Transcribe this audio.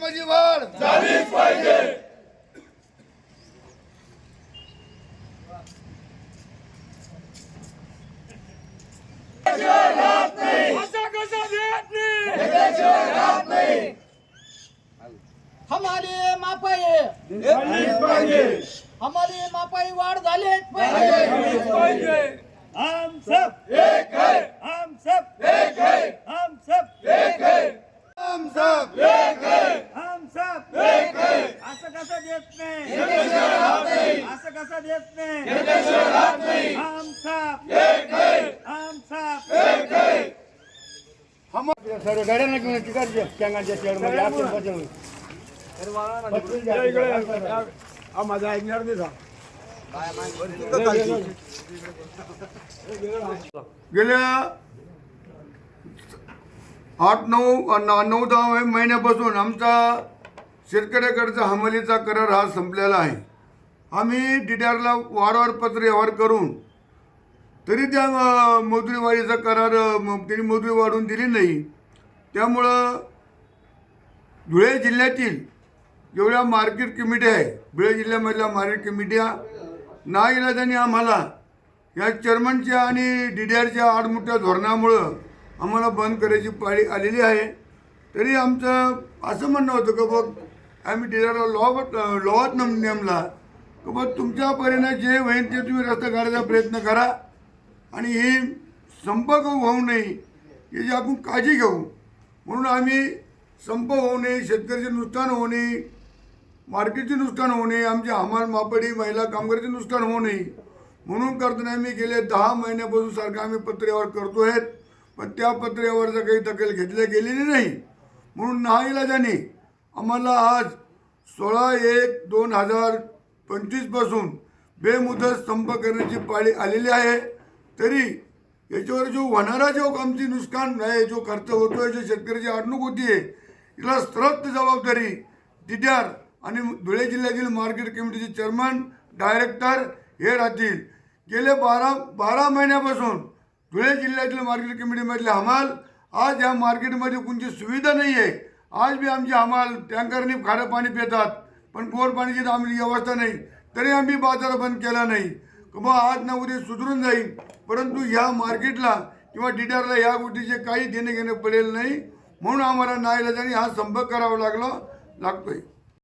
माझी वाढ झालीच पाहिजे. हमारे मापाई वाढ झालीच पाहिजे. हम सब एक है, हम सब एक है, हम सब एक है, हम सब एक है, हम सब एक है. असं कसं देत नाही, असं कसं देत नाही. हम सब एक है, हम सब एक है. सर्व गाड्यांना घेऊन तिकडच्या टँगांच्या शेडमध्ये आपण बसवलं. माझा ऐकणार नाही. गेल्या 8-9 महिन्यापासून आमचा शेतकऱ्याकडचा हमालीचा करार हा संपलेला आहे. आम्ही DDRला वारंवार पत्र व्यवहार करून तरी त्या मजुरी वाढीचा करार त्यांनी मजुरी वाढवून दिली नाही. त्यामुळं धुळे जिल्ह्यातील जेवढ्या मार्केट कमिटी आहे, धुळे जिल्ह्यामधल्या मार्केट कमिट्या नाईलाजाने आम्हाला या चेअरमनच्या आणि DDRच्या आडमुठ्या धोरणामुळं आम्हाला बंद करायची पाळी आलेली आहे. तरी आमचं असं म्हणणं होतं की बघ आम्ही DDRला लॉत नेमला की बघ तुमच्या परीने जे होईल ते तुम्ही रस्ता काढायचा प्रयत्न करा आणि हे संपर्क होऊ नये याची आपण काळजी घेऊ. म्हणून आम्ही संप होऊ नये, शेतकऱ्याचे नुकसान होऊ नये, मार्केटचे नुकसान होऊ नये, आमच्या हमाल मापडी महिला कामगारांचे नुकसान होऊ नये म्हणून करताना आम्ही गेले 10 महिन्यापासून सारखं आम्ही पत्र्यावर करतो आहेत. पण त्या पत्र्यावरचं काही दखल घेतल्या गेलेली नाही. म्हणून नाईलाजाने आम्हाला आज 16/1/2025 पासून बेमुदत संप करण्याची पाळी आलेली आहे. तरी याच्यावर जो होणारा जो आमची नुकसान आहे, जो खर्च होतो आहे, जो शेतकऱ्याची अडवणूक होती आहे, याला सर्वत्र जबाबदारी DDR आणि धुळे जिल्ह्यातील मार्केट कमिटीचे चेअरमन डायरेक्टर हे राहतील. गेले 12 महिन्यापासून धुळे जिल्ह्यातील मार्केट कमिटीमधले हमाल आज या मार्केटमध्ये कोणती सुविधा नाही आहे. आज बी आमचे हमाल टँकरने खारं पाणी पितात, पण गोड पाण्याची आम्ही व्यवस्था नाही. तरी आम्ही बाजार बंद केला नाही की बा आज ना उद्या सुधरून जाईल. परंतु ह्या मार्केटला किंवा DDRला या गोष्टीचे काही देणे घेणे पडेल नाही. म्हणून आम्हाला नाईलाजाने हा संपर्क करावा लागतोय.